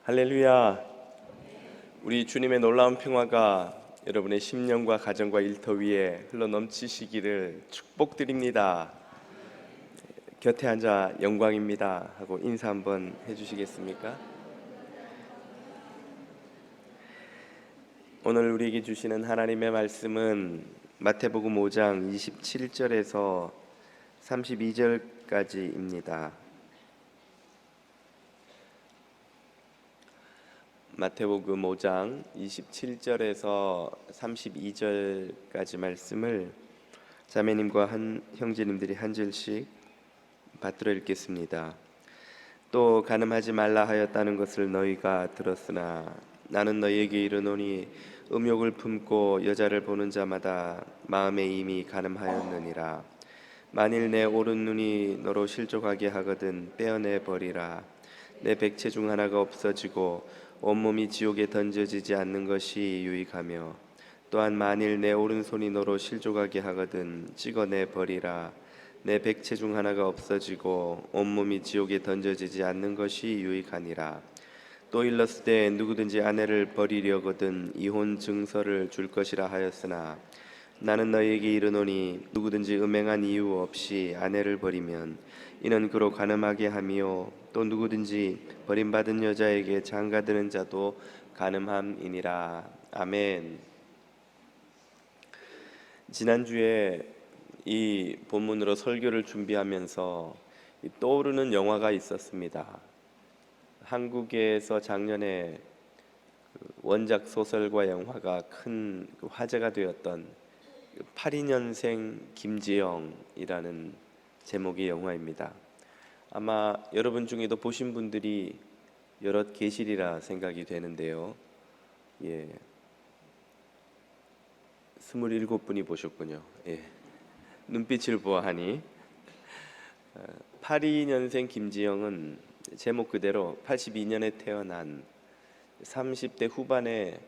할렐루야. 우리 주님의 놀라운 평화가 여러분의 심령과 가정과 일터 위에 흘러넘치시기를 축복드립니다. 곁에 앉아 영광입니다 하고 인사 한번 해주시겠습니까? 오늘 우리에게 주시는 하나님의 말씀은 마태복음 5장 27절에서 32절까지입니다. 마태복음 5장 27절에서 32절까지 말씀을 자매님과 형제님들이 한 절씩 받들어 읽겠습니다. 또 간음하지 말라 하였다는 것을 너희가 들었으나 나는 너희에게 이르노니 음욕을 품고 여자를 보는 자마다 마음에 이미 간음하였느니라. 만일 내 오른 눈이 너로 실족하게 하거든 빼어내 버리라. 내 백체 중 하나가 없어지고 온몸이 지옥에 던져지지 않는 것이 유익하며 또한 만일 내 오른손이 너로 실족하게 하거든 찍어내 버리라. 내 백체 중 하나가 없어지고 온몸이 지옥에 던져지지 않는 것이 유익하니라. 또 일렀을 때 누구든지 아내를 버리려거든 이혼 증서를 줄 것이라 하였으나 나는 너희에게 이르노니 누구든지 음행한 이유 없이 아내를 버리면 이는 그로 간음하게 하며 또 누구든지 버림받은 여자에게 장가드는 자도 간음함이니라. 아멘. 지난주에 이 본문으로 설교를 준비하면서 떠오르는 영화가 있었습니다. 한국에서 작년에 원작 소설과 영화가 큰 화제가 되었던 82년생 김지영이라는 제목의 영화입니다. 아마 여러분 중에도 보신 분들이 여럿 계시리라 생각이 되는데요. 27분이 보셨군요. 눈빛을 보아하니 82년생 김지영은 제목 그대로 82년에 태어난 30대 후반의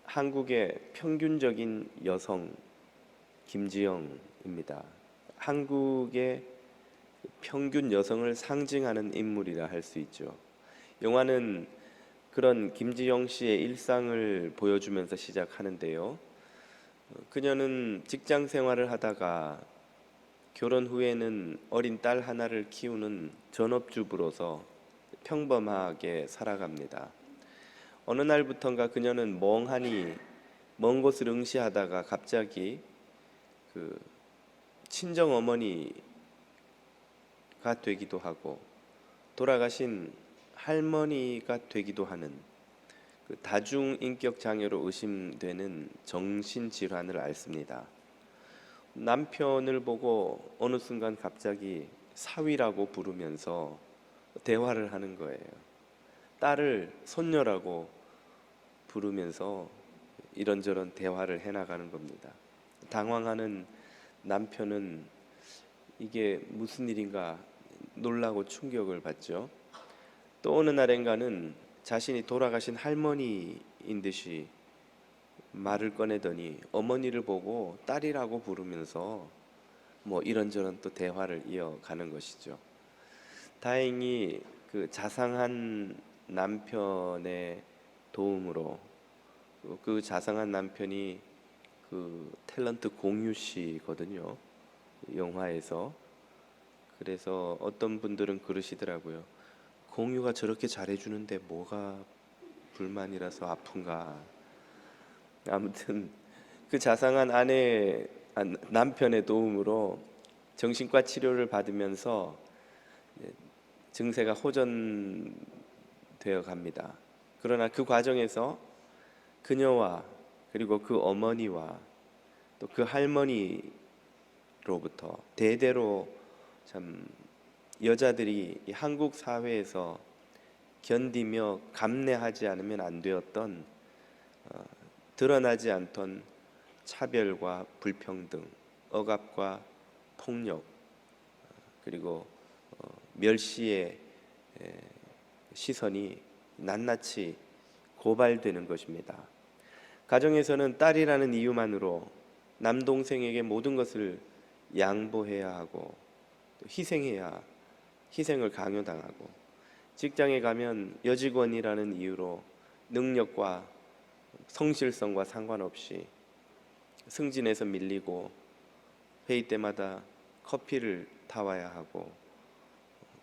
한국의 평균적인 여성 김지영입니다. 한국의 평균 여성을 상징하는 인물이라 할 수 있죠. 영화는 그런 김지영 씨의 일상을 보여주면서 시작하는데요. 그녀는 직장 생활을 하다가 결혼 후에는 어린 딸 하나를 키우는 전업주부로서 평범하게 살아갑니다. 어느 날부턴가 그녀는 멍하니 먼 곳을 응시하다가 갑자기 친정 어머니가 되기도 하고 돌아가신 할머니가 되기도 하는 다중인격 장애로 의심되는 정신질환을 앓습니다. 남편을 보고 어느 순간 갑자기 사위라고 부르면서 대화를 하는 거예요. 딸을 손녀라고 부르면서 이런저런 대화를 해나가는 겁니다. 당황하는 남편은 이게 무슨 일인가 놀라고 충격을 받죠. 또 어느 날엔가는 자신이 돌아가신 할머니인 듯이 말을 꺼내더니 어머니를 보고 딸이라고 부르면서 이런저런 또 대화를 이어가는 것이죠. 다행히 그 자상한 남편의 도움으로 그 자상한 남편이 그 탤런트 공유 씨거든요. 영화에서. 그래서 어떤 분들은 그러시더라고요. 공유가 저렇게 잘해주는데 뭐가 불만이라서 아픈가. 아무튼 그 자상한 남편의 도움으로 정신과 치료를 받으면서 증세가 호전되어 갑니다. 그러나 그 과정에서 그녀와 그리고 그 어머니와 또 그 할머니로부터 대대로 참 여자들이 이 한국 사회에서 견디며 감내하지 않으면 안 되었던 드러나지 않던 차별과 불평등, 억압과 폭력, 그리고 멸시의 시선이 낱낱이 고발되는 것입니다. 가정에서는 딸이라는 이유만으로 남동생에게 모든 것을 양보해야 하고 희생을 강요당하고 직장에 가면 여직원이라는 이유로 능력과 성실성과 상관없이 승진해서 밀리고 회의 때마다 커피를 타와야 하고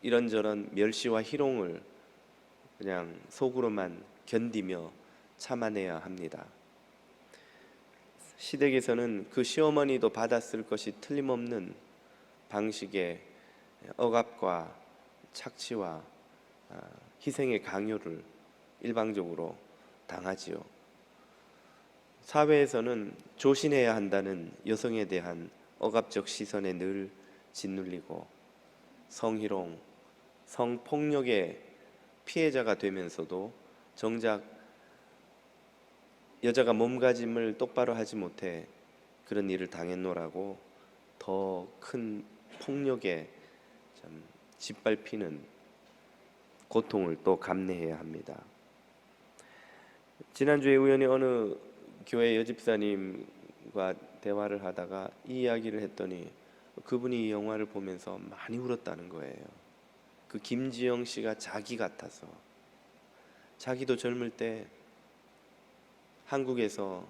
이런저런 멸시와 희롱을 그냥 속으로만 견디며 참아내야 합니다. 시댁에서는 그 시어머니도 받았을 것이 틀림없는 방식의 억압과 착취와 희생의 강요를 일방적으로 당하지요. 사회에서는 조심해야 한다는 여성에 대한 억압적 시선에 늘 짓눌리고 성희롱, 성폭력의 피해자가 되면서도 정작 여자가 몸가짐을 똑바로 하지 못해 그런 일을 당했노라고 더 큰 폭력에 참 짓밟히는 고통을 또 감내해야 합니다. 지난주에 우연히 어느 교회 여집사님과 대화를 하다가 이 이야기를 했더니 그분이 이 영화를 보면서 많이 울었다는 거예요. 그 김지영 씨가 자기 같아서, 자기도 젊을 때 한국에서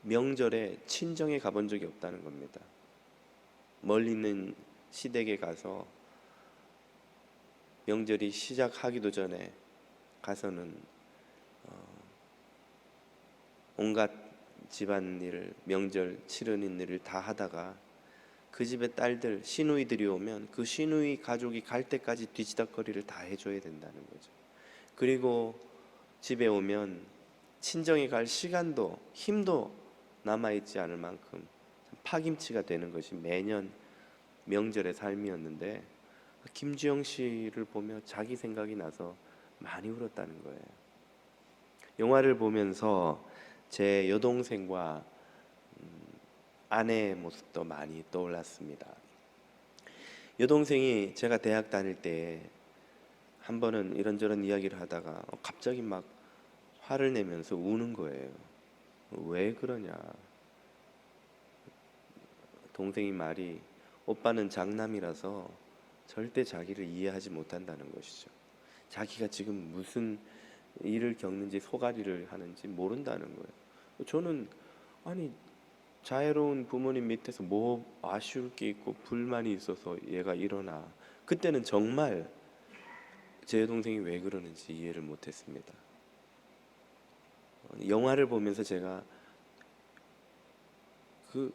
명절에 친정에 가본 적이 없다는 겁니다. 멀리 있는 시댁에 가서 명절이 시작하기도 전에 가서는 온갖 집안일을, 명절 치르는 일을 다 하다가 그 집의 딸들, 시누이들이 오면 그 시누이 가족이 갈 때까지 뒤치다꺼리를 다 해줘야 된다는 거죠. 그리고 집에 오면 친정에 갈 시간도 힘도 남아있지 않을 만큼 파김치가 되는 것이 매년 명절의 삶이었는데, 김지영 씨를 보며 자기 생각이 나서 많이 울었다는 거예요. 영화를 보면서 제 여동생과 아내의 모습도 많이 떠올랐습니다. 여동생이 제가 대학 다닐 때 한 번은 이런저런 이야기를 하다가 갑자기 막 화를 내면서 우는 거예요. 왜 그러냐. 동생이 말이 오빠는 장남이라서 절대 자기를 이해하지 못한다는 것이죠. 자기가 지금 무슨 일을 겪는지 소가리를 하는지 모른다는 거예요. 저는 아니 자애로운 부모님 밑에서 뭐 아쉬울 게 있고 불만이 있어서 얘가 이러나, 그때는 정말 제 동생이 왜 그러는지 이해를 못했습니다. 영화를 보면서 제가 그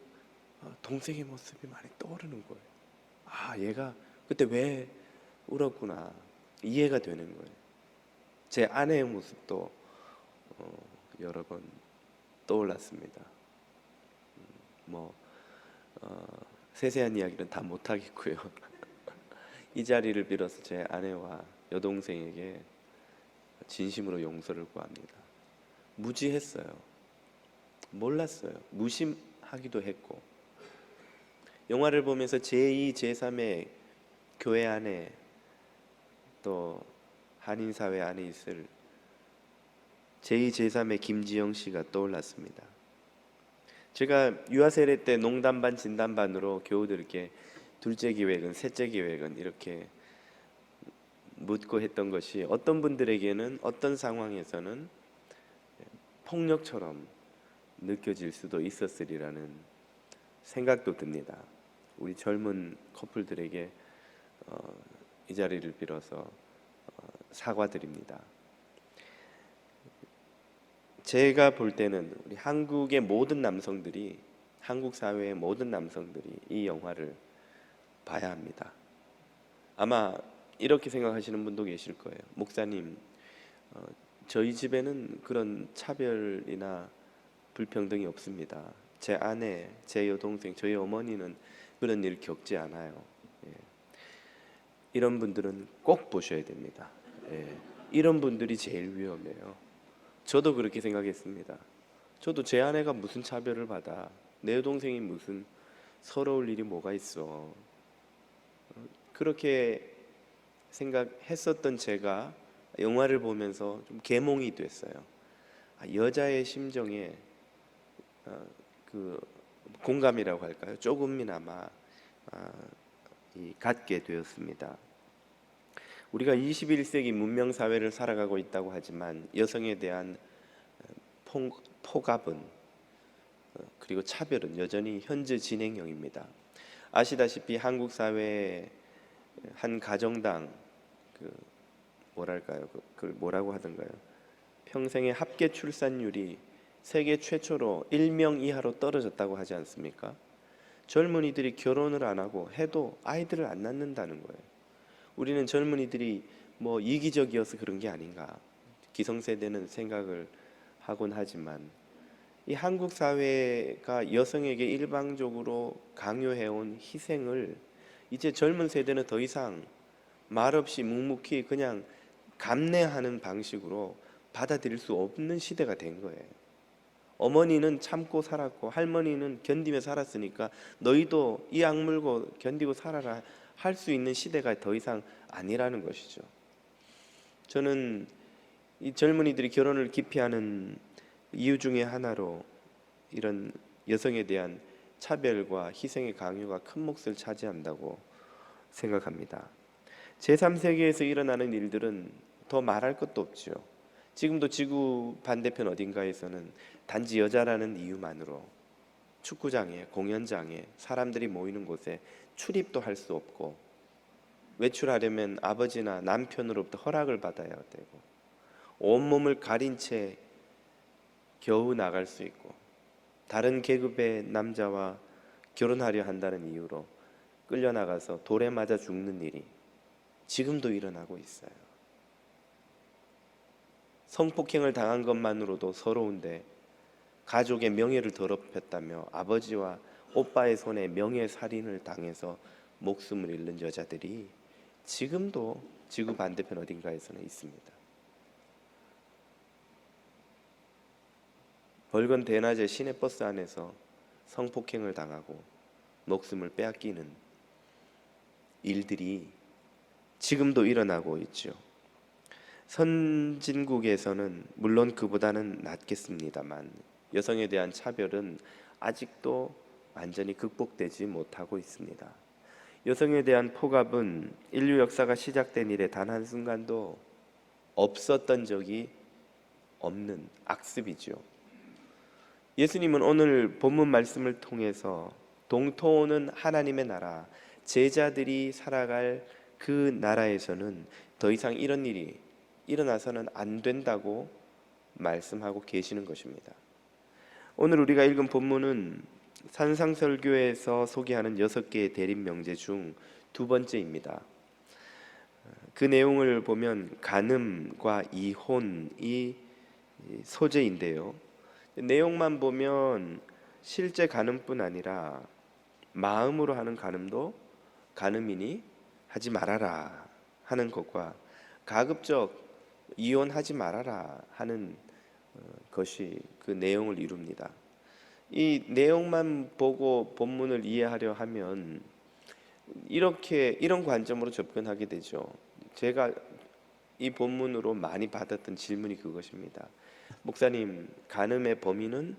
동생의 모습이 많이 떠오르는 거예요. 아, 얘가 그때 왜 울었구나 이해가 되는 거예요. 제 아내의 모습도 여러 번 떠올랐습니다. 세세한 이야기는 다 못하겠고요. 이 자리를 빌어서 제 아내와 여동생에게 진심으로 용서를 구합니다. 무지했어요. 몰랐어요. 무심하기도 했고, 영화를 보면서 제2, 제3의 교회 안에 또 한인사회 안에 있을 제2, 제3의 김지영 씨가 떠올랐습니다. 제가 유아세례 때 농담반 진담반으로 교우들께 둘째 계획은, 셋째 계획은 이렇게 묻고 했던 것이 어떤 분들에게는 어떤 상황에서는 폭력처럼 느껴질 수도 있었으리라는 생각도 듭니다. 우리 젊은 커플들에게 이 자리를 빌어서 사과드립니다. 제가 볼 때는 우리 한국의 모든 남성들이, 한국 사회의 모든 남성들이 이 영화를 봐야 합니다. 아마 이렇게 생각하시는 분도 계실 거예요. 목사님, 저희 집에는 그런 차별이나 불평등이 없습니다. 제 아내, 제 여동생, 저희 어머니는 그런 일 겪지 않아요. 예. 이런 분들은 꼭 보셔야 됩니다. 예. 이런 분들이 제일 위험해요. 저도 그렇게 생각했습니다. 저도 제 아내가 무슨 차별을 받아, 내 여동생이 무슨 서러울 일이 뭐가 있어, 그렇게 생각했었던 제가 영화를 보면서 좀 계몽이 됐어요. 여자의 심정에 그 공감이라고 할까요? 조금이나마 갖게 되었습니다. 우리가 21세기 문명 사회를 살아가고 있다고 하지만 여성에 대한 폭압은 그리고 차별은 여전히 현재 진행형입니다. 아시다시피 한국 사회의 한 가정당 뭐랄까요? 뭐라고 하던가요? 평생의 합계 출산율이 세계 최초로 1명 이하로 떨어졌다고 하지 않습니까? 젊은이들이 결혼을 안 하고 해도 아이들을 안 낳는다는 거예요. 우리는 젊은이들이 뭐 이기적이어서 그런 게 아닌가, 기성세대는 생각을 하곤 하지만 이 한국 사회가 여성에게 일방적으로 강요해온 희생을 이제 젊은 세대는 더 이상 말없이 묵묵히 그냥 감내하는 방식으로 받아들일 수 없는 시대가 된 거예요. 어머니는 참고 살았고 할머니는 견디며 살았으니까 너희도 이 악물고 견디고 살아라 할 수 있는 시대가 더 이상 아니라는 것이죠. 저는 이 젊은이들이 결혼을 기피하는 이유 중에 하나로 이런 여성에 대한 차별과 희생의 강요가 큰 몫을 차지한다고 생각합니다. 제3세계에서 일어나는 일들은 더 말할 것도 없죠. 지금도 지구 반대편 어딘가에서는 단지 여자라는 이유만으로 축구장에, 공연장에, 사람들이 모이는 곳에 출입도 할 수 없고, 외출하려면 아버지나 남편으로부터 허락을 받아야 되고, 온몸을 가린 채 겨우 나갈 수 있고, 다른 계급의 남자와 결혼하려 한다는 이유로 끌려나가서 돌에 맞아 죽는 일이 지금도 일어나고 있어요. 성폭행을 당한 것만으로도 서러운데 가족의 명예를 더럽혔다며 아버지와 오빠의 손에 명예살인을 당해서 목숨을 잃는 여자들이 지금도 지구 반대편 어딘가에서는 있습니다. 벌건 대낮에 시내버스 안에서 성폭행을 당하고 목숨을 빼앗기는 일들이 지금도 일어나고 있죠. 선진국에서는 물론 그보다는 낫겠습니다만 여성에 대한 차별은 아직도 완전히 극복되지 못하고 있습니다. 여성에 대한 폭압은 인류 역사가 시작된 이래 단 한순간도 없었던 적이 없는 악습이죠. 예수님은 오늘 본문 말씀을 통해서 동토는 하나님의 나라, 제자들이 살아갈 그 나라에서는 더 이상 이런 일이 일어나서는 안 된다고 말씀하고 계시는 것입니다. 오늘 우리가 읽은 본문은 산상설교에서 소개하는 6개의 대립 명제 중 두 번째입니다. 그 내용을 보면 간음과 이혼이 소재인데요. 내용만 보면 실제 간음뿐 아니라 마음으로 하는 간음도 간음이니 하지 말아라 하는 것과 가급적 이혼하지 말아라 하는 것이 그 내용을 이룹니다. 이 내용만 보고 본문을 이해하려 하면 이런 관점으로 접근하게 되죠. 제가 이 본문으로 많이 받았던 질문이 그것입니다. 목사님, 간음의 범위는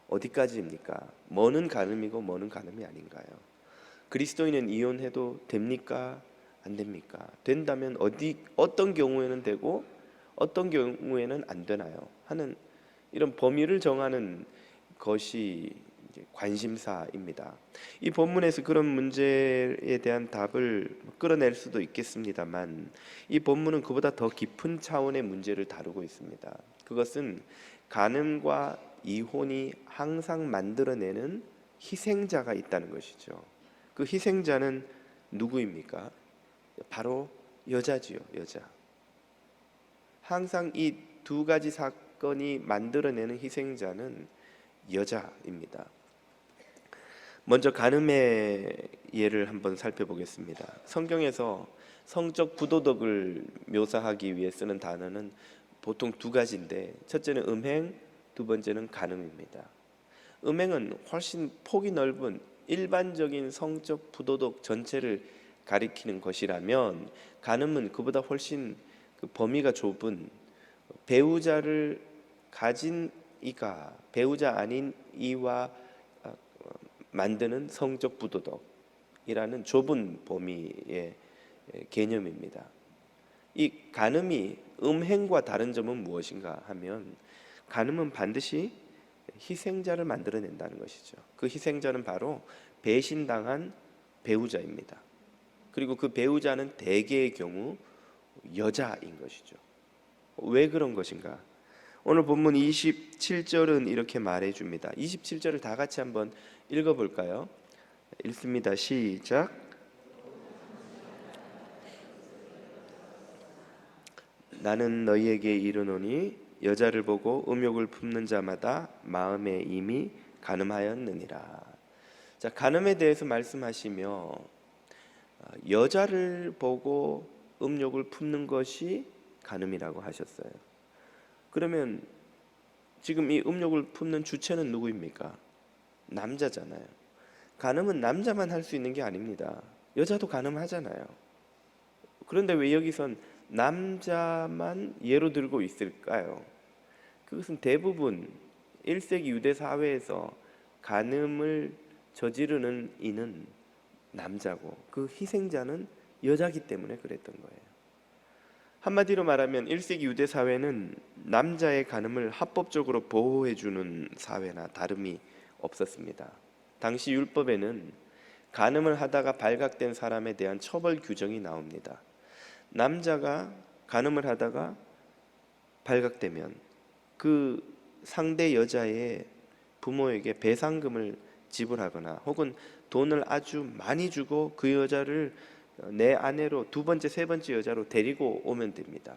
어디까지입니까? 뭐는 간음이고 뭐는 간음이 아닌가요? 그리스도인은 이혼해도 됩니까? 안 됩니까? 된다면 어떤 경우에는 되고 어떤 경우에는 안 되나요? 하는 이런 범위를 정하는 것이 관심사입니다. 이 본문에서 그런 문제에 대한 답을 끌어낼 수도 있겠습니다만 이 본문은 그보다 더 깊은 차원의 문제를 다루고 있습니다. 그것은 간음과 이혼이 항상 만들어내는 희생자가 있다는 것이죠. 그 희생자는 누구입니까? 바로 여자지요, 여자. 항상 이 두 가지 사건이 만들어내는 희생자는 여자입니다. 먼저 간음의 예를 한번 살펴보겠습니다. 성경에서 성적 부도덕을 묘사하기 위해 쓰는 단어는 보통 두 가지인데, 첫째는 음행, 두 번째는 간음입니다. 음행은 훨씬 폭이 넓은 일반적인 성적 부도덕 전체를 가리키는 것이라면, 간음은 그보다 훨씬 그 범위가 좁은 배우자를 가진 이가 배우자 아닌 이와 만드는 성적 부도덕이라는 좁은 범위의 개념입니다. 이 간음이 음행과 다른 점은 무엇인가 하면, 간음은 반드시 희생자를 만들어낸다는 것이죠. 그 희생자는 바로 배신당한 배우자입니다. 그리고 그 배우자는 대개의 경우 여자인 것이죠. 왜 그런 것인가? 오늘 본문 27절은 이렇게 말해줍니다. 27절을 다 같이 한번 읽어볼까요? 읽습니다. 시작. 나는 너희에게 이르노니 여자를 보고 음욕을 품는 자마다 마음에 이미 간음하였느니라. 자, 간음에 대해서 말씀하시며 여자를 보고 음욕을 품는 것이 간음이라고 하셨어요. 그러면 지금 이 음욕을 품는 주체는 누구입니까? 남자잖아요. 간음은 남자만 할 수 있는 게 아닙니다. 여자도 간음하잖아요. 그런데 왜 여기선 남자만 예로 들고 있을까요? 그것은 대부분 1세기 유대 사회에서 간음을 저지르는 이는 남자고 그 희생자는 여자기 때문에 그랬던 거예요. 한마디로 말하면 1세기 유대 사회는 남자의 간음을 합법적으로 보호해주는 사회나 다름이 없었습니다. 당시 율법에는 간음을 하다가 발각된 사람에 대한 처벌 규정이 나옵니다. 남자가 간음을 하다가 발각되면 그 상대 여자의 부모에게 배상금을 지불하거나 혹은 돈을 아주 많이 주고 그 여자를 내 아내로 두 번째, 세 번째 여자로 데리고 오면 됩니다.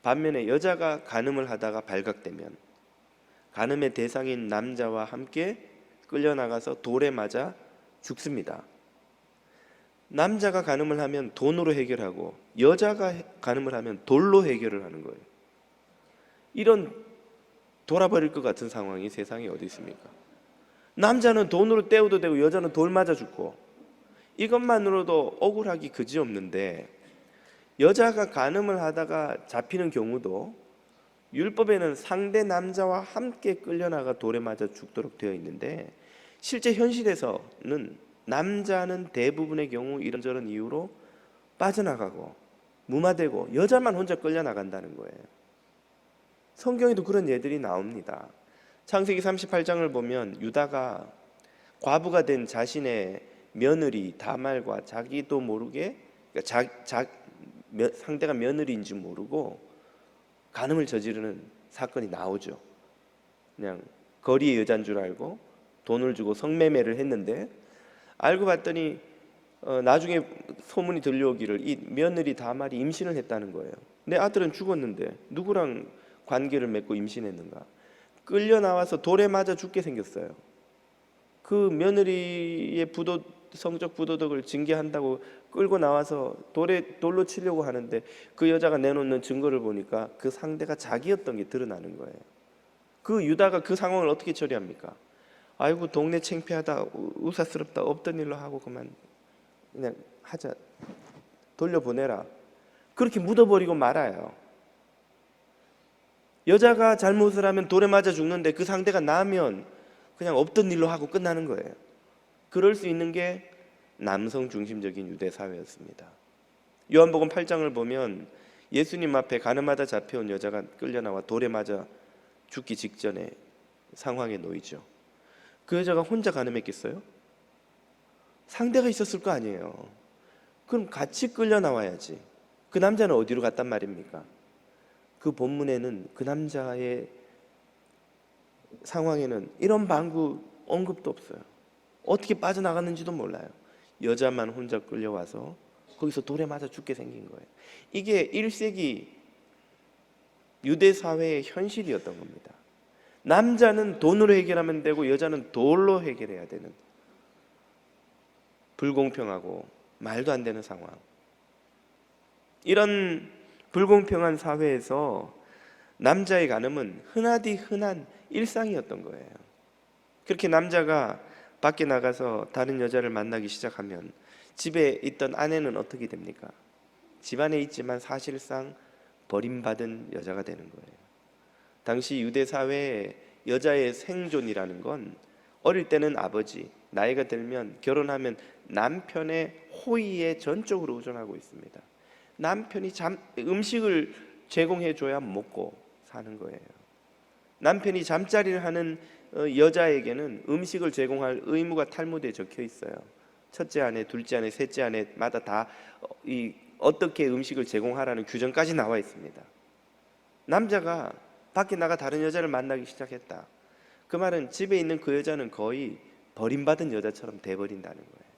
반면에 여자가 간음을 하다가 발각되면 간음의 대상인 남자와 함께 끌려나가서 돌에 맞아 죽습니다. 남자가 간음을 하면 돈으로 해결하고 여자가 간음을 하면 돌로 해결을 하는 거예요. 이런 돌아버릴 것 같은 상황이 세상에 어디 있습니까? 남자는 돈으로 때워도 되고 여자는 돌 맞아 죽고, 이것만으로도 억울하기 그지없는데 여자가 간음을 하다가 잡히는 경우도 율법에는 상대 남자와 함께 끌려나가 돌에 맞아 죽도록 되어 있는데, 실제 현실에서는 남자는 대부분의 경우 이런저런 이유로 빠져나가고 무마되고 여자만 혼자 끌려나간다는 거예요. 성경에도 그런 예들이 나옵니다. 창세기 38장을 보면 유다가 과부가 된 자신의 며느리 다말과 자기도 모르게, 상대가 며느리인지 모르고 간음을 저지르는 사건이 나오죠. 그냥 거리의 여자인 줄 알고 돈을 주고 성매매를 했는데, 알고 봤더니 나중에 소문이 들려오기를 이 며느리 다말이 임신을 했다는 거예요. 내 아들은 죽었는데 누구랑 관계를 맺고 임신했는가? 끌려 나와서 돌에 맞아 죽게 생겼어요. 그 며느리의 성적 부도덕을 징계한다고 끌고 나와서 돌로 치려고 하는데 그 여자가 내놓는 증거를 보니까 그 상대가 자기였던 게 드러나는 거예요. 그 유다가 그 상황을 어떻게 처리합니까? 아이고 동네 창피하다, 우사스럽다, 없던 일로 하고 그냥 하자, 돌려보내라, 그렇게 묻어버리고 말아요. 여자가 잘못을 하면 돌에 맞아 죽는데 그 상대가 나면 그냥 없던 일로 하고 끝나는 거예요. 그럴 수 있는 게 남성 중심적인 유대 사회였습니다. 요한복음 8장을 보면 예수님 앞에 간음하다 잡혀온 여자가 끌려나와 돌에 맞아 죽기 직전에 상황에 놓이죠. 그 여자가 혼자 간음했겠어요? 상대가 있었을 거 아니에요. 그럼 같이 끌려나와야지. 그 남자는 어디로 갔단 말입니까? 그 본문에는 그 남자의 상황에는 이런 방구 언급도 없어요. 어떻게 빠져나갔는지도 몰라요. 여자만 혼자 끌려와서 거기서 돌에 맞아 죽게 생긴 거예요. 이게 1세기 유대 사회의 현실이었던 겁니다. 남자는 돈으로 해결하면 되고 여자는 돌로 해결해야 되는 불공평하고 말도 안 되는 상황. 이런 불공평한 사회에서 남자의 간음은 흔하디 흔한 일상이었던 거예요. 그렇게 남자가 밖에 나가서 다른 여자를 만나기 시작하면 집에 있던 아내는 어떻게 됩니까? 집안에 있지만 사실상 버림받은 여자가 되는 거예요. 당시 유대 사회에 여자의 생존이라는 건 어릴 때는 아버지, 나이가 들면 결혼하면 남편의 호의에 전적으로 의존하고 있습니다. 남편이 음식을 제공해 줘야 먹고 사는 거예요. 남편이 잠자리를 하는 여자에게는 음식을 제공할 의무가 탈무드에 적혀 있어요. 첫째 아내, 둘째 아내, 셋째 아내마다 다 어떻게 음식을 제공하라는 규정까지 나와 있습니다. 남자가 밖에 나가 다른 여자를 만나기 시작했다. 그 말은 집에 있는 그 여자는 거의 버림받은 여자처럼 돼버린다는 거예요.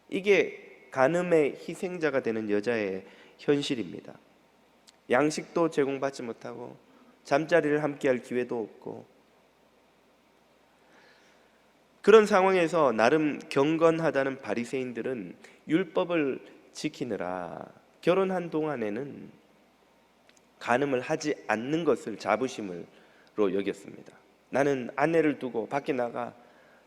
이게 간음의 희생자가 되는 여자의 현실입니다. 양식도 제공받지 못하고 잠자리를 함께할 기회도 없고, 그런 상황에서 나름 경건하다는 바리새인들은 율법을 지키느라 결혼한 동안에는 간음을 하지 않는 것을 자부심으로 여겼습니다. 나는 아내를 두고 밖에 나가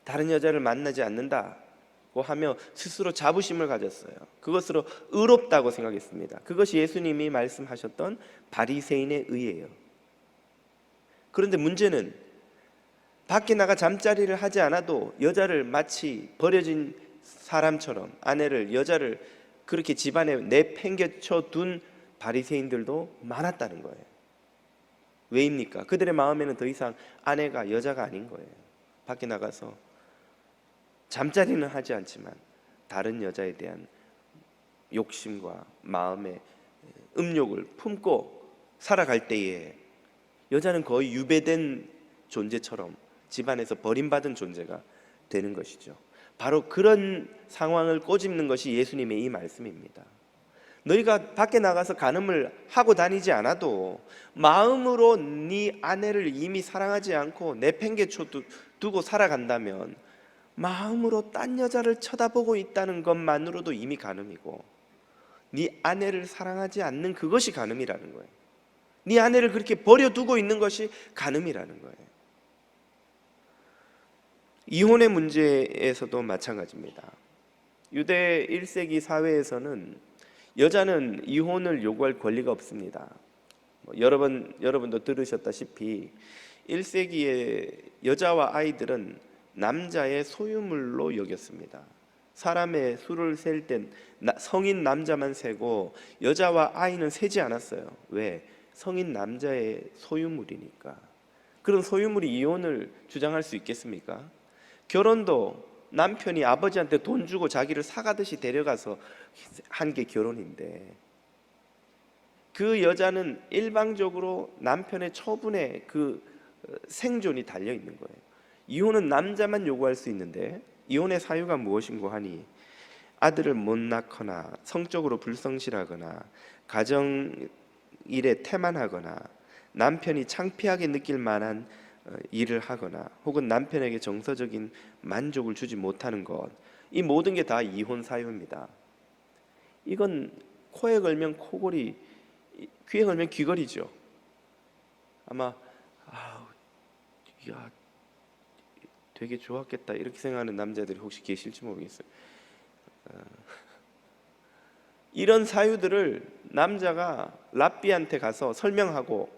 다른 여자를 만나지 않는다고 하며 스스로 자부심을 가졌어요. 그것으로 의롭다고 생각했습니다. 그것이 예수님이 말씀하셨던 바리새인의 의예요. 그런데 문제는 밖에 나가 잠자리를 하지 않아도 여자를 마치 버려진 사람처럼 여자를 그렇게 집안에 내팽개쳐 둔 바리새인들도 많았다는 거예요. 왜입니까? 그들의 마음에는 더 이상 아내가 여자가 아닌 거예요. 밖에 나가서 잠자리는 하지 않지만 다른 여자에 대한 욕심과 마음의 음욕을 품고 살아갈 때에 여자는 거의 유배된 존재처럼 집안에서 버림받은 존재가 되는 것이죠. 바로 그런 상황을 꼬집는 것이 예수님의 이 말씀입니다. 너희가 밖에 나가서 간음을 하고 다니지 않아도 마음으로 네 아내를 이미 사랑하지 않고 내팽개쳐 두고 살아간다면 마음으로 딴 여자를 쳐다보고 있다는 것만으로도 이미 간음이고, 네 아내를 사랑하지 않는 그것이 간음이라는 거예요. 네 아내를 그렇게 버려두고 있는 것이 간음이라는 거예요. 이혼의 문제에서도 마찬가지입니다. 유대 1세기 사회에서는 여자는 이혼을 요구할 권리가 없습니다. 여러분도 들으셨다시피 1세기의 여자와 아이들은 남자의 소유물로 여겼습니다. 사람의 수를 셀 땐 성인 남자만 세고 여자와 아이는 세지 않았어요. 왜? 성인 남자의 소유물이니까. 그런 소유물이 이혼을 주장할 수 있겠습니까? 결혼도 남편이 아버지한테 돈 주고 자기를 사가듯이 데려가서 한 게 결혼인데, 그 여자는 일방적으로 남편의 처분에 그 생존이 달려 있는 거예요. 이혼은 남자만 요구할 수 있는데, 이혼의 사유가 무엇인고 하니 아들을 못 낳거나 성적으로 불성실하거나 가정일에 태만하거나 남편이 창피하게 느낄 만한 일을 하거나 혹은 남편에게 정서적인 만족을 주지 못하는 것, 이 모든 게 다 이혼 사유입니다. 이건 코에 걸면 코골이, 귀에 걸면 귀걸이죠. 아마 야, 되게 좋았겠다 이렇게 생각하는 남자들이 혹시 계실지 모르겠어요. 이런 사유들을 남자가 랍비한테 가서 설명하고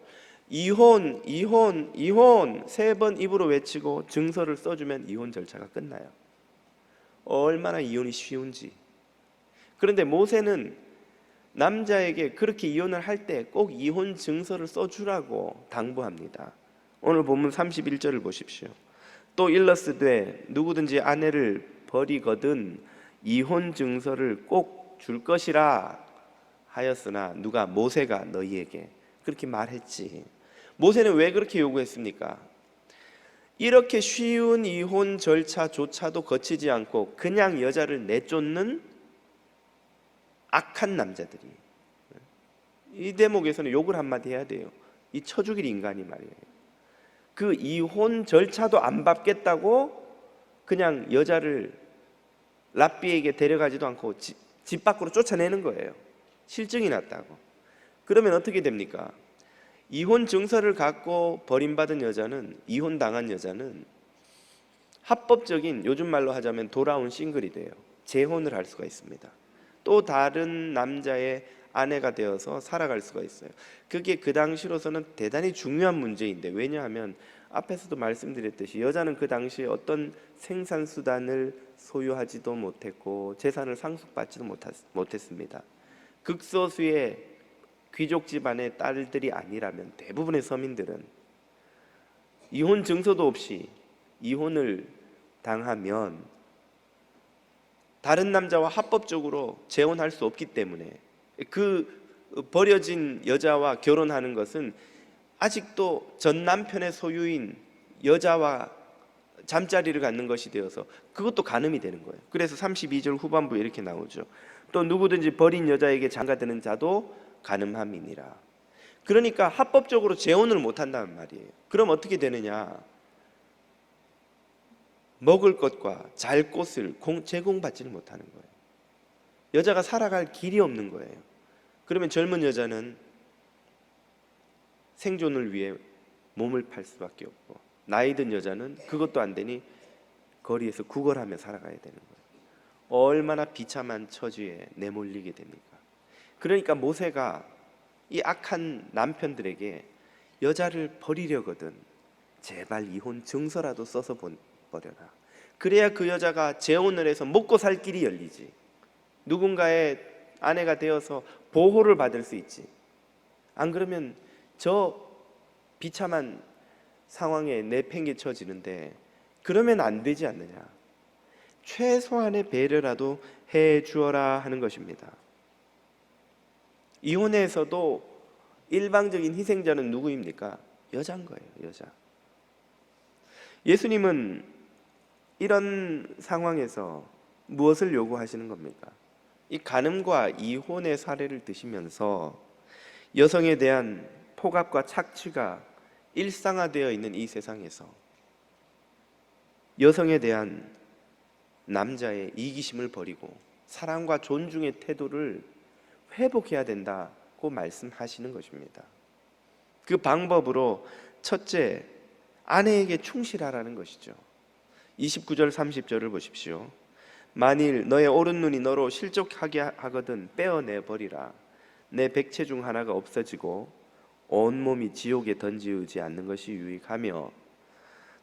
이혼 3번 입으로 외치고 증서를 써주면 이혼 절차가 끝나요. 얼마나 이혼이 쉬운지. 그런데 모세는 남자에게 그렇게 이혼을 할 때 꼭 이혼 증서를 써주라고 당부합니다. 오늘 본문 31절을 보십시오. 또 일러스되 누구든지 아내를 버리거든 이혼 증서를 꼭 줄 것이라 하였으나 누가? 모세가 너희에게 그렇게 말했지. 모세는 왜 그렇게 요구했습니까? 이렇게 쉬운 이혼 절차조차도 거치지 않고 그냥 여자를 내쫓는 악한 남자들이, 이 대목에서는 욕을 한마디 해야 돼요. 이 쳐 죽일 인간이 말이에요. 그 이혼 절차도 안 밟겠다고 그냥 여자를 랍비에게 데려가지도 않고 집 밖으로 쫓아내는 거예요. 실증이 났다고. 그러면 어떻게 됩니까? 이혼 증서를 갖고 버림받은 여자는, 이혼당한 여자는 합법적인, 요즘 말로 하자면 돌아온 싱글이 돼요. 재혼을 할 수가 있습니다. 또 다른 남자의 아내가 되어서 살아갈 수가 있어요. 그게 그 당시로서는 대단히 중요한 문제인데, 왜냐하면 앞에서도 말씀드렸듯이 여자는 그 당시에 어떤 생산수단을 소유하지도 못했고 재산을 상속받지도 못했습니다. 극소수의 귀족 집안의 딸들이 아니라면 대부분의 서민들은 이혼 증서도 없이 이혼을 당하면 다른 남자와 합법적으로 재혼할 수 없기 때문에 그 버려진 여자와 결혼하는 것은 아직도 전 남편의 소유인 여자와 잠자리를 갖는 것이 되어서 그것도 간음이 되는 거예요. 그래서 32절 후반부에 이렇게 나오죠. 또 누구든지 버린 여자에게 장가드는 자도 간음함이니라. 그러니까 합법적으로 재혼을 못한다는 말이에요. 그럼 어떻게 되느냐? 먹을 것과 잘 곳을 제공받지를 못하는 거예요. 여자가 살아갈 길이 없는 거예요. 그러면 젊은 여자는 생존을 위해 몸을 팔 수밖에 없고, 나이 든 여자는 그것도 안 되니 거리에서 구걸하며 살아가야 되는 거예요. 얼마나 비참한 처지에 내몰리게 됩니까? 그러니까 모세가 이 악한 남편들에게 여자를 버리려거든 제발 이혼 증서라도 써서 버려라. 그래야 그 여자가 재혼을 해서 먹고 살 길이 열리지, 누군가의 아내가 되어서 보호를 받을 수 있지. 안 그러면 저 비참한 상황에 내팽개쳐지는데, 그러면 안 되지 않느냐. 최소한의 배려라도 해 주어라 하는 것입니다. 이혼에서도 일방적인 희생자는 누구입니까? 여자인 거예요. 여자. 예수님은 이런 상황에서 무엇을 요구하시는 겁니까? 이 간음과 이혼의 사례를 드시면서 여성에 대한 폭압과 착취가 일상화되어 있는 이 세상에서 여성에 대한 남자의 이기심을 버리고 사랑과 존중의 태도를 회복해야 된다고 말씀하시는 것입니다. 그 방법으로 첫째, 아내에게 충실하라는 것이죠. 29절 30절을 보십시오. 만일 너의 오른 눈이 너로 실족하게 하거든 빼어내 버리라. 내 백체 중 하나가 없어지고 온몸이 지옥에 던지지 않는 것이 유익하며,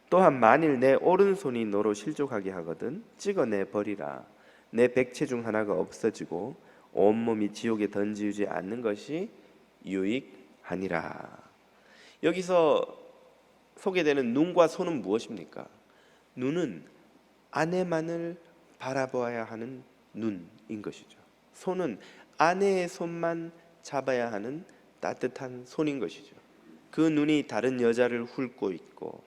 또한 만일 내 오른손이 너로 실족하게 하거든 찍어내 버리라. 내 백체 중 하나가 없어지고 온몸이 지옥에 던지지 않는 것이 유익하니라. 여기서 소개되는 눈과 손은 무엇입니까? 눈은 아내만을 바라보아야 하는 눈인 것이죠. 손은 아내의 손만 잡아야 하는 따뜻한 손인 것이죠. 그 눈이 다른 여자를 훑고 있고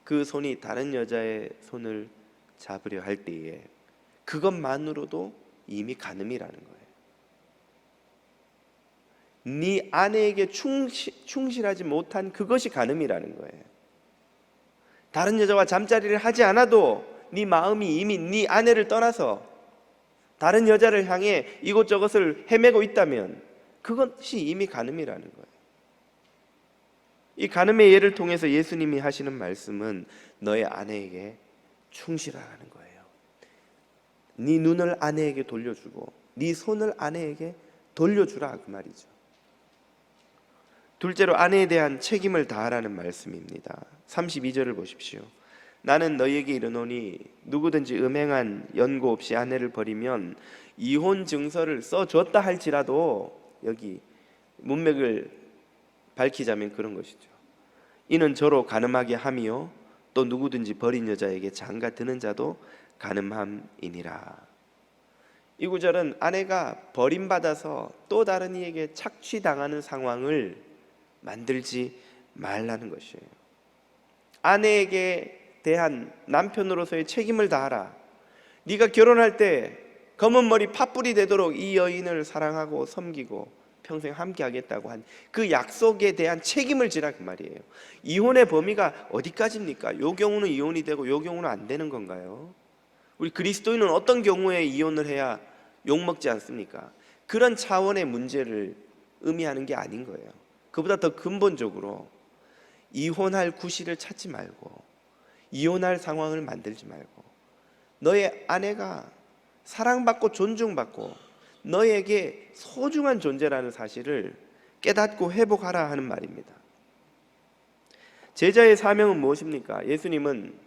그 손이 다른 여자의 손을 잡으려 할 때에 그것만으로도 이미 간음이라는 거예요. 네 아내에게 충실하지 못한 그것이 간음이라는 거예요. 다른 여자와 잠자리를 하지 않아도 네 마음이 이미 네 아내를 떠나서 다른 여자를 향해 이곳저곳을 헤매고 있다면 그것이 이미 간음이라는 거예요. 이 간음의 예를 통해서 예수님이 하시는 말씀은 너의 아내에게 충실하라는 거예요. 네 눈을 아내에게 돌려주고 네 손을 아내에게 돌려주라, 그 말이죠. 둘째로 아내에 대한 책임을 다하라는 말씀입니다. 32절을 보십시오. 나는 너희에게 이르노니 누구든지 음행한 연고 없이 아내를 버리면 이혼 증서를 써줬다 할지라도, 여기 문맥을 밝히자면 그런 것이죠. 이는 저로 간음하게 함이요 또 누구든지 버린 여자에게 장가 드는 자도 간음함이니라. 이 구절은 아내가 버림받아서 또 다른 이에게 착취당하는 상황을 만들지 말라는 것이에요. 아내에게 대한 남편으로서의 책임을 다하라. 네가 결혼할 때 검은 머리 팥불이 되도록 이 여인을 사랑하고 섬기고 평생 함께 하겠다고 한 그 약속에 대한 책임을 지라, 그 말이에요. 이혼의 범위가 어디까지입니까? 요 경우는 이혼이 되고 요 경우는 안 되는 건가요? 우리 그리스도인은 어떤 경우에 이혼을 해야 욕먹지 않습니까? 그런 차원의 문제를 의미하는 게 아닌 거예요. 그보다 더 근본적으로 이혼할 구실을 찾지 말고 이혼할 상황을 만들지 말고 너의 아내가 사랑받고 존중받고 너에게 소중한 존재라는 사실을 깨닫고 회복하라 하는 말입니다. 제자의 사명은 무엇입니까? 예수님은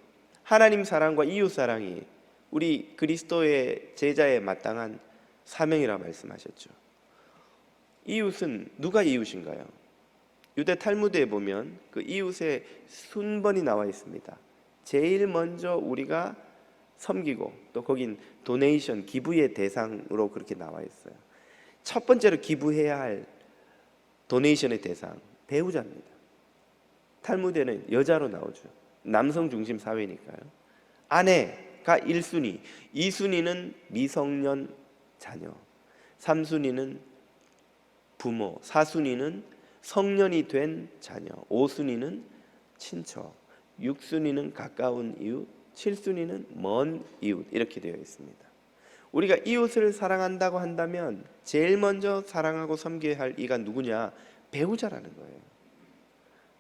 하나님 사랑과 이웃 사랑이 우리 그리스도의 제자에 마땅한 사명이라 말씀하셨죠. 이웃은 누가 이웃인가요? 유대 탈무드에 보면 그 이웃의 순번이 나와 있습니다. 제일 먼저 우리가 섬기고 또 거긴 도네이션, 기부의 대상으로 그렇게 나와 있어요. 첫 번째로 기부해야 할 도네이션의 대상, 배우자입니다. 탈무드에는 여자로 나오죠. 남성 중심 사회니까요. 아내가 1순위, 2순위는 미성년 자녀, 3순위는 부모, 4순위는 성년이 된 자녀, 5순위는 친척, 6순위는 가까운 이웃, 7순위는 먼 이웃, 이렇게 되어 있습니다. 우리가 이웃을 사랑한다고 한다면 제일 먼저 사랑하고 섬겨야 할 이가 누구냐? 배우자라는 거예요.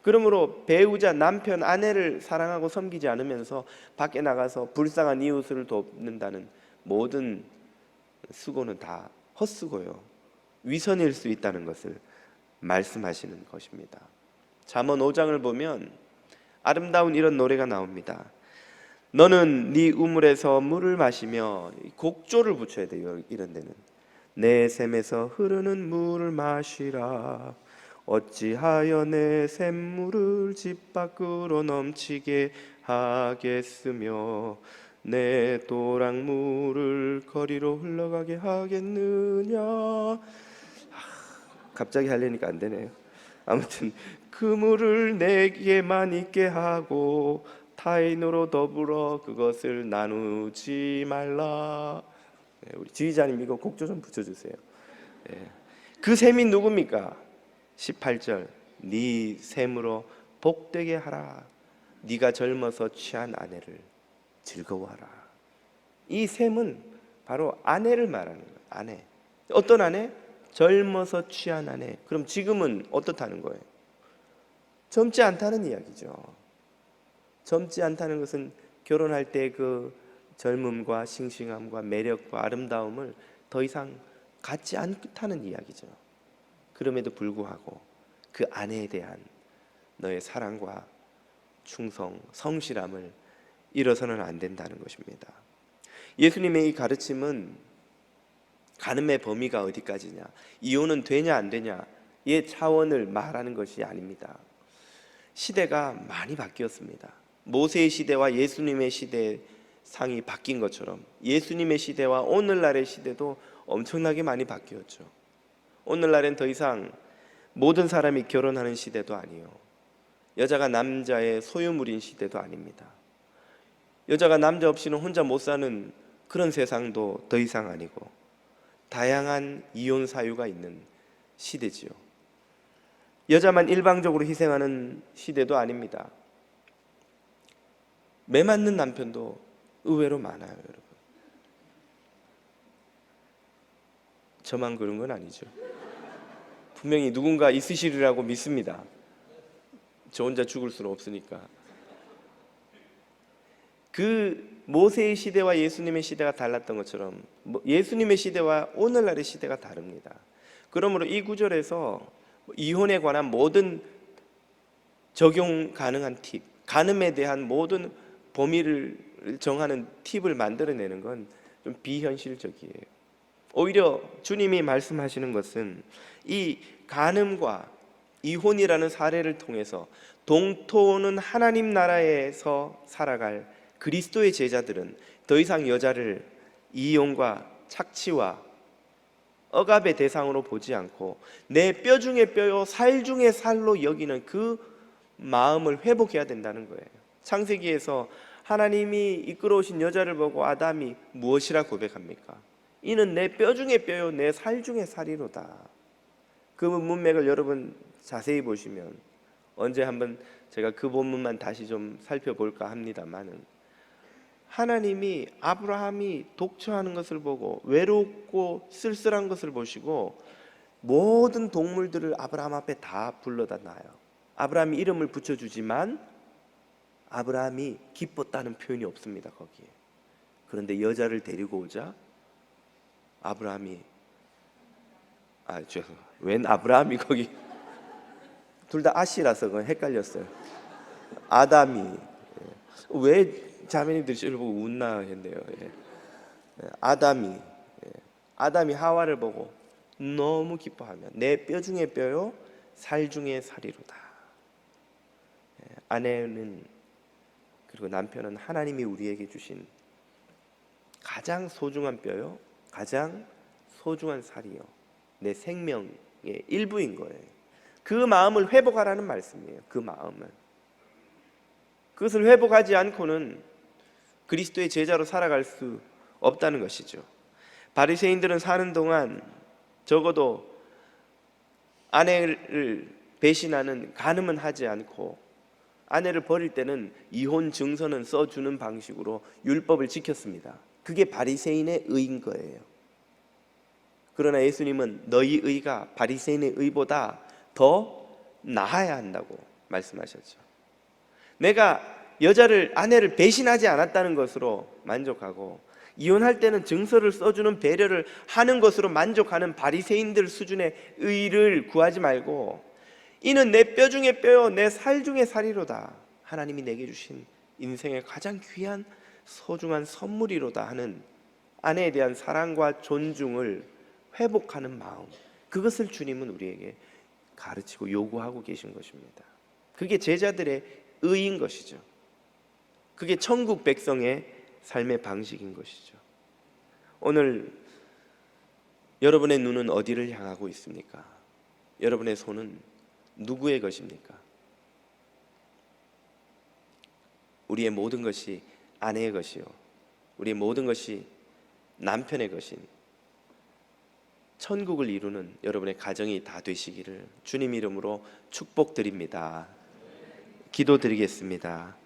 그러므로 배우자, 남편, 아내를 사랑하고 섬기지 않으면서 밖에 나가서 불쌍한 이웃을 돕는다는 모든 수고는 다 헛수고요, 위선일 수 있다는 것을 말씀하시는 것입니다. 잠언 5장을 보면 아름다운 이런 노래가 나옵니다. 너는 네 우물에서 물을 마시며, 곡조를 붙여야 돼요. 이런 데는 내 샘에서 흐르는 물을 마시라. 어찌하여 내 샘물을 집 밖으로 넘치게 하겠으며 내 도랑물을 거리로 흘러가게 하겠느냐. 갑자기 하려니까 안 되네요. 아무튼 그 물을 내게만 있게 하고 타인으로 더불어 그것을 나누지 말라. 우리 지휘자님 이거 곡조 좀 붙여주세요. 그 셈이 누굽니까? 18절 네 셈으로 복되게 하라. 네가 젊어서 취한 아내를 즐거워하라. 이 셈은 바로 아내를 말하는 거예요. 아내. 어떤 아내? 젊어서 취한 아내. 그럼 지금은 어떻다는 거예요? 젊지 않다는 이야기죠. 젊지 않다는 것은 결혼할 때 그 젊음과 싱싱함과 매력과 아름다움을 더 이상 갖지 않다는 이야기죠. 그럼에도 불구하고 그 아내에 대한 너의 사랑과 충성, 성실함을 잃어서는 안 된다는 것입니다. 예수님의 이 가르침은 간음의 범위가 어디까지냐, 이혼은 되냐 안 되냐의 차원을 말하는 것이 아닙니다. 시대가 많이 바뀌었습니다. 모세의 시대와 예수님의 시대의 상이 바뀐 것처럼 예수님의 시대와 오늘날의 시대도 엄청나게 많이 바뀌었죠. 오늘날엔 더 이상 모든 사람이 결혼하는 시대도 아니요, 여자가 남자의 소유물인 시대도 아닙니다. 여자가 남자 없이는 혼자 못 사는 그런 세상도 더 이상 아니고 다양한 이혼 사유가 있는 시대지요. 여자만 일방적으로 희생하는 시대도 아닙니다. 매 맞는 남편도 의외로 많아요, 여러분. 저만 그런 건 아니죠. 분명히 누군가 있으시리라고 믿습니다. 저 혼자 죽을 수는 없으니까. 그 모세의 시대와 예수님의 시대가 달랐던 것처럼 예수님의 시대와 오늘날의 시대가 다릅니다. 그러므로 이 구절에서 이혼에 관한 모든 적용 가능한 팁, 간음에 대한 모든 범위를 정하는 팁을 만들어내는 건 좀 비현실적이에요. 오히려 주님이 말씀하시는 것은 이 간음과 이혼이라는 사례를 통해서 동토는 하나님 나라에서 살아갈 그리스도의 제자들은 더 이상 여자를 이용과 착취와 억압의 대상으로 보지 않고 내 뼈 중에 뼈요 살 중에 살로 여기는 그 마음을 회복해야 된다는 거예요. 창세기에서 하나님이 이끌어오신 여자를 보고 아담이 무엇이라 고백합니까? 이는 내 뼈 중에 뼈요 내 살 중에 살이로다. 그 문맥을 여러분 자세히 보시면 언제 한번 제가 그 본문만 다시 좀 살펴볼까 합니다만은, 하나님이 아브라함이 독처하는 것을 보고 외롭고 쓸쓸한 것을 보시고 모든 동물들을 아브라함 앞에 다 불러다 놔요. 아브라함이 이름을 붙여주지만 아브라함이 기뻤다는 표현이 없습니다, 거기에. 그런데 여자를 데리고 오자 아브라함이 웬 아브라함이 거기 둘 다 아시라서 그건 헷갈렸어요. 아담이 왜 자매님들이 저를 보고 웃나 했네요. 아담이 하와를 보고 너무 기뻐하며 내 뼈 중에 뼈요 살 중에 살이로다. 아내는 그리고 남편은 하나님이 우리에게 주신 가장 소중한 뼈요 가장 소중한 살이요 내 생명의 일부인 거예요. 그 마음을 회복하라는 말씀이에요. 그 마음을, 그것을 회복하지 않고는 그리스도의 제자로 살아갈 수 없다는 것이죠. 바리새인들은 사는 동안 적어도 아내를 배신하는 간음은 하지 않고 아내를 버릴 때는 이혼 증서는 써주는 방식으로 율법을 지켰습니다. 그게 바리새인의 의인 거예요. 그러나 예수님은 너희 의가 바리새인의 의보다 더 나아야 한다고 말씀하셨죠. 내가 아내를 배신하지 않았다는 것으로 만족하고 이혼할 때는 증서를 써주는 배려를 하는 것으로 만족하는 바리새인들 수준의 의를 구하지 말고 이는 내 뼈 중에 뼈요 내 살 중에 살이로다. 하나님이 내게 주신 인생의 가장 귀한 소중한 선물이로다 하는 아내에 대한 사랑과 존중을 회복하는 마음, 그것을 주님은 우리에게 가르치고 요구하고 계신 것입니다. 그게 제자들의 의인 것이죠. 그게 천국 백성의 삶의 방식인 것이죠. 오늘 여러분의 눈은 어디를 향하고 있습니까? 여러분의 손은 누구의 것입니까? 우리의 모든 것이 아내의 것이요 우리의 모든 것이 남편의 것인 천국을 이루는 여러분의 가정이 다 되시기를 주님 이름으로 축복드립니다. 기도드리겠습니다.